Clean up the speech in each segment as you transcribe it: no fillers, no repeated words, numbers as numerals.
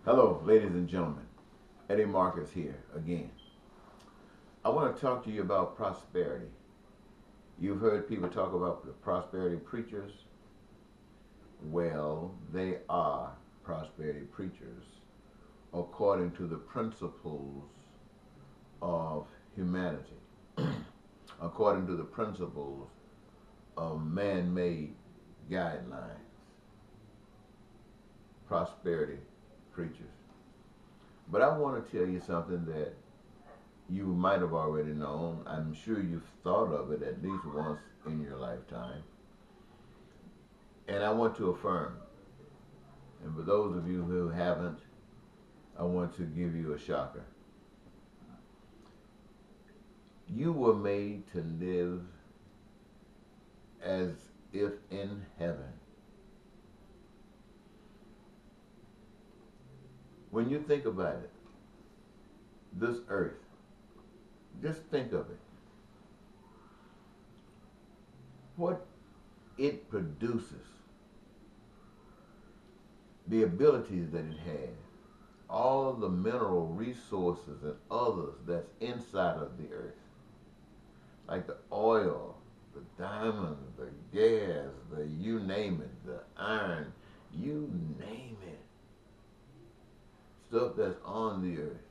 Hello, ladies and gentlemen. Eddie Marcus here again. I want to talk to you about prosperity. You've heard people talk about the prosperity preachers. Well, they are prosperity preachers according to the principles of humanity, according to the principles of man made guidelines. Prosperity preachers. But I want to tell you something that you might have already known. I'm sure you've thought of it at least once in your lifetime. And I want to affirm, and for those of you who haven't, I want to give you a shocker. You were made to live as if in heaven. When you think about it, this earth, just think of it. What it produces, the abilities that it has, all the mineral resources and others that's inside of the earth, like the oil, the diamonds, the gas, the you name it, the iron, you name it, stuff that's on the earth,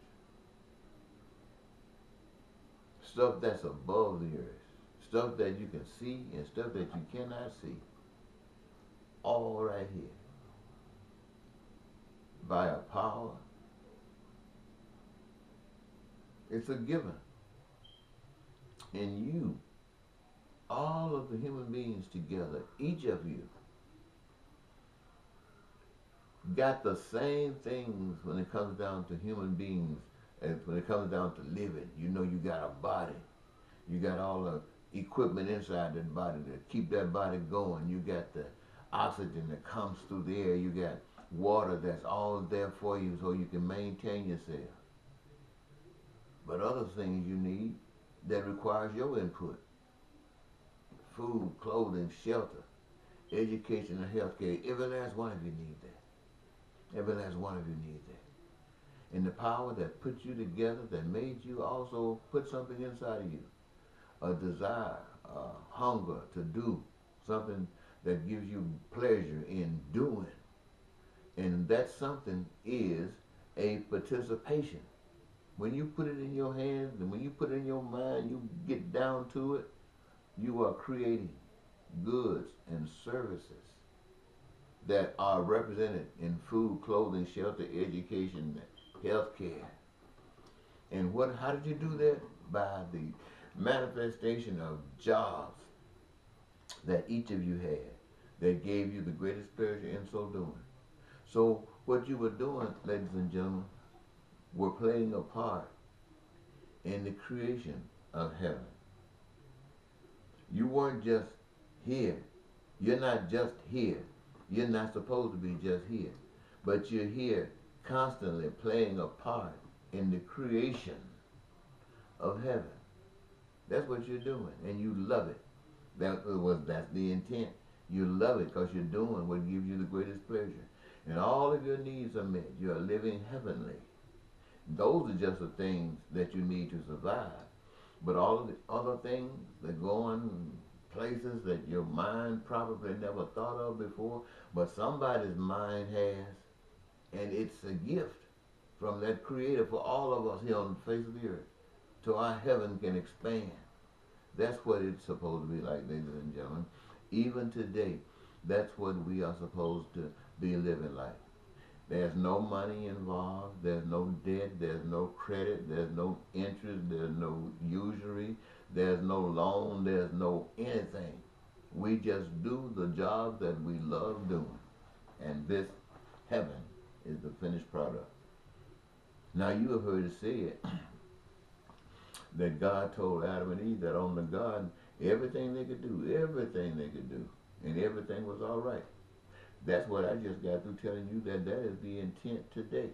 stuff that's above the earth, stuff that you can see and stuff that you cannot see, all right here, via power. It's a given. And you, all of the human beings together, each of you, got the same things when it comes down to human beings as when it comes down to living. You know, you got a body. You got all the equipment inside that body to keep that body going. You got the oxygen that comes through the air. You got water that's all there for you so you can maintain yourself. But other things you need that requires your input. Food, clothing, shelter, education, and health care. Every last one of you need that. Every last one of you need that. And the power that put you together, that made you, also put something inside of you. A desire, a hunger to do something that gives you pleasure in doing. And that something is a participation. When you put it in your hands and when you put it in your mind, you get down to it, you are creating goods and services that are represented in food, clothing, shelter, education, health care. And how did you do that? By the manifestation of jobs that each of you had that gave you the greatest pleasure in so doing. So what you were doing, ladies and gentlemen, were playing a part in the creation of heaven. You weren't just here. You're not just here. You're not supposed to be just here. But you're here constantly playing a part in the creation of heaven. That's what you're doing, and you love it. That's the intent. You love it because you're doing what gives you the greatest pleasure. And all of your needs are met. You are living heavenly. Those are just the things that you need to survive. But all of the other things that go on places that your mind probably never thought of before, but somebody's mind has, and it's a gift from that creator for all of us here on the face of the earth, so our heaven can expand. That's what it's supposed to be like, ladies and gentlemen. Even today, that's what we are supposed to be living like. There's no money involved. There's no debt. There's no credit. There's no interest. There's no usury. There's no loan. There's no anything. We just do the job that we love doing. And this heaven is the finished product. Now you have heard it said that God told Adam and Eve that on the garden, everything they could do, and everything was all right. That's what I just got through telling you, that is the intent today.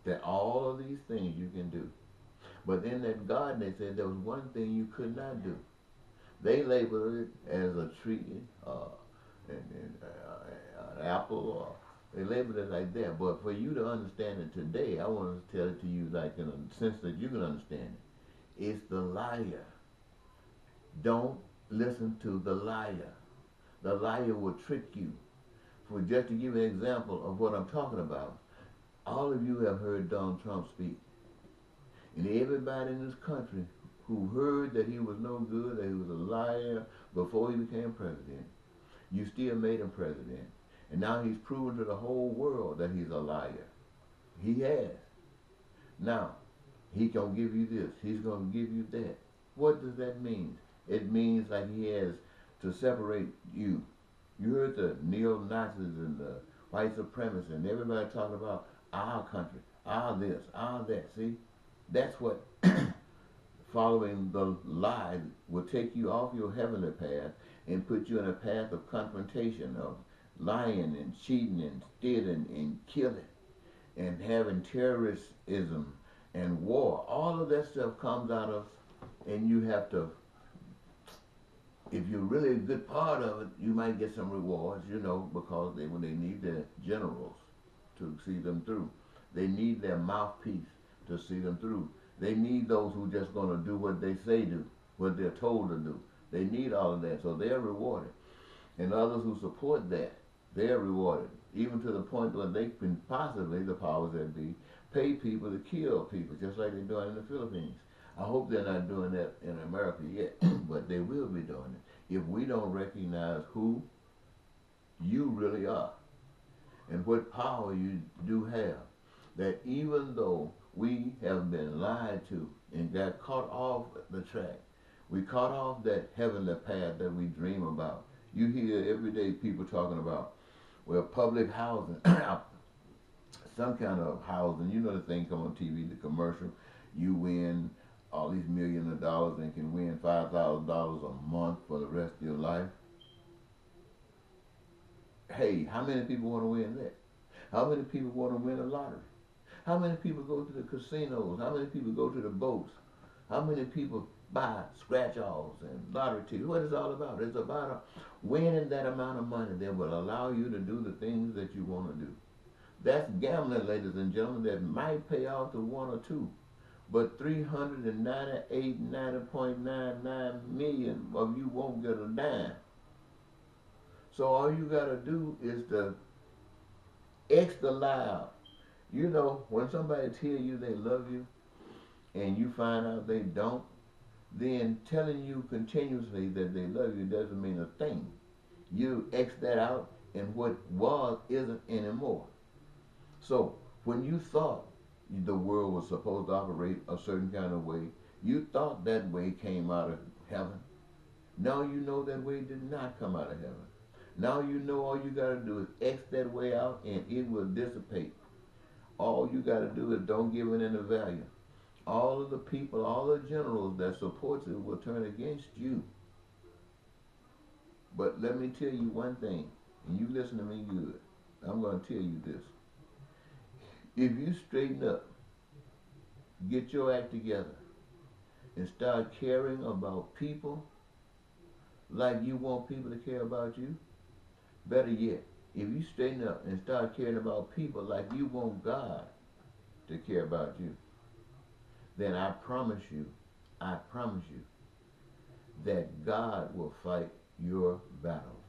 That all of these things you can do. But in that garden, they said there was one thing you could not do. They labeled it as a tree, an apple, They label it like that. But for you to understand it today, I want to tell it to you like in a sense that you can understand it. It's the liar. Don't listen to the liar. The liar will trick you. For just to give you an example of what I'm talking about, all of you have heard Donald Trump speak. And everybody in this country who heard that he was no good, that he was a liar before he became president, you still made him president. And now he's proven to the whole world that he's a liar. He has. Now, he's going to give you this. He's going to give you that. What does that mean? It means like he has to separate you. You heard the neo-Nazis and the white supremacists and everybody talking about our country, our this, our that. See? That's what following the lie will take you off your heavenly path and put you in a path of confrontation, of lying and cheating and stealing and killing and having terrorism and war. All of that stuff comes out of, and you have to, if you're really a good part of it, you might get some rewards, you know, because when they need their generals to see them through. They need their mouthpiece to see them through. They need those who just going to do what they say do, what they're told to do. They need all of that, so they're rewarded. And others who support that, they're rewarded, even to the point where they can possibly, the powers that be, pay people to kill people, just like they're doing in the Philippines. I hope they're not doing that in America yet, but they will be doing it if we don't recognize who you really are and what power you do have. That even though we have been lied to and got caught off the track, we caught off that heavenly path that we dream about. You hear every day people talking about, well, public housing, some kind of housing. You know the thing come on TV, the commercial. You win all these millions of dollars and can win $5,000 a month for the rest of your life. Hey, how many people want to win that? How many people want to win a lottery? How many people go to the casinos? How many people go to the boats? How many people buy scratch-offs and lottery tickets? What is it all about? It's about winning that amount of money that will allow you to do the things that you want to do. That's gambling, ladies and gentlemen, that might pay off to one or two. But 398.99 million of you won't get a dime. So all you got to do is to X the lie out. You know, when somebody tell you they love you and you find out they don't, then telling you continuously that they love you doesn't mean a thing. You X that out and what was isn't anymore. So when you thought the world was supposed to operate a certain kind of way, you thought that way came out of heaven. Now you know that way did not come out of heaven. Now you know all you got to do is X that way out and it will dissipate. All you got to do is don't give it any value. All of the people, all the generals that support you will turn against you. But let me tell you one thing, and you listen to me good. I'm going to tell you this. If you straighten up, get your act together, and start caring about people like you want people to care about you, better yet, if you straighten up and start caring about people like you want God to care about you, then I promise you that God will fight your battles.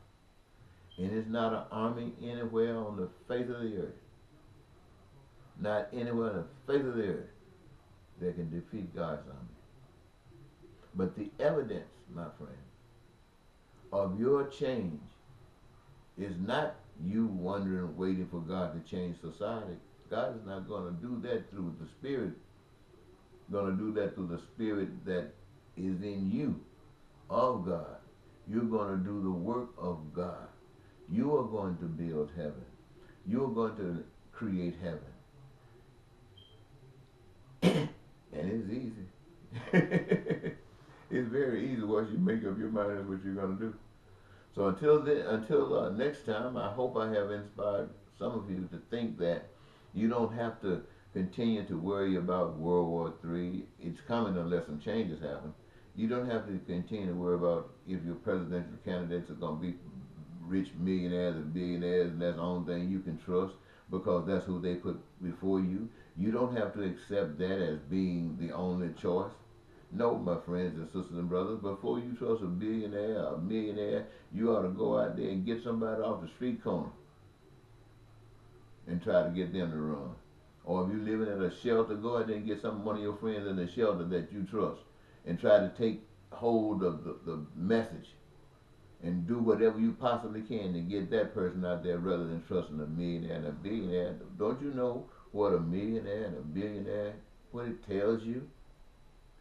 And it's not an army anywhere on the face of the earth, not anywhere on the face of the earth that can defeat God's army. But the evidence, my friend, of your change is not you wondering, waiting for God to change society. God is not going to do that through the Spirit. Going to do that through the Spirit that is in you, of God. You're going to do the work of God. You are going to build heaven. You are going to create heaven. And it's easy. It's very easy once you make up your mind that's what you're going to do. So until next time, I hope I have inspired some of you to think that you don't have to continue to worry about World War III. It's coming unless some changes happen. You don't have to continue to worry about if your presidential candidates are going to be rich millionaires and billionaires, and that's the only thing you can trust because that's who they put before you. You don't have to accept that as being the only choice. No, my friends and sisters and brothers, before you trust a billionaire or a millionaire, you ought to go out there and get somebody off the street corner and try to get them to run. Or if you're living at a shelter, go out there and get one of your friends in the shelter that you trust and try to take hold of the message and do whatever you possibly can to get that person out there rather than trusting a millionaire and a billionaire. Don't you know what a millionaire and a billionaire, what it tells you?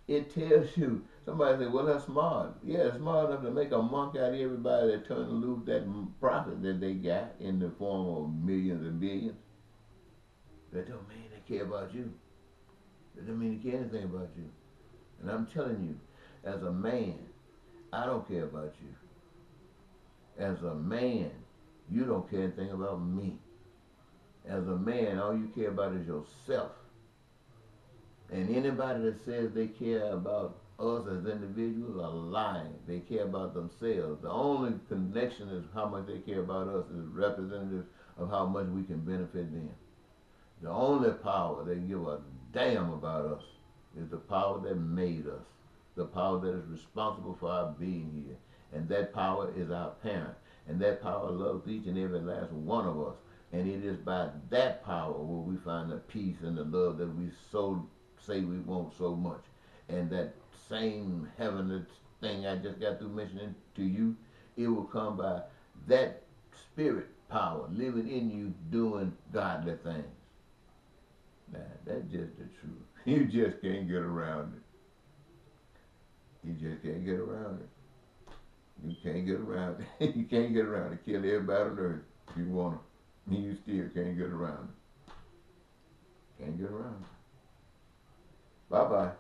It tells you, somebody say, well, that's smart. Yeah, it's smart enough to make a monk out of everybody that turn loose that profit that they got in the form of millions and billions. That don't mean they care about you. That don't mean they care anything about you. And I'm telling you, as a man, I don't care about you. As a man, you don't care anything about me. As a man, all you care about is yourself. And anybody that says they care about us as individuals are lying. They care about themselves. The only connection is how much they care about us is representative of how much we can benefit them. The only power they give a damn about us is the power that made us, the power that is responsible for our being here. And that power is our parent. And that power loves each and every last one of us. And it is by that power where we find the peace and the love that we so say we want so much. And that same heavenly thing I just got through mentioning to you, it will come by that spirit power living in you doing godly things. Now, that's just the truth. You just can't get around it. You just can't get around it. You can't get around it. You can't get around it. Kill everybody on earth if you want to. You still can't get around it. Can't get around it. Bye-bye.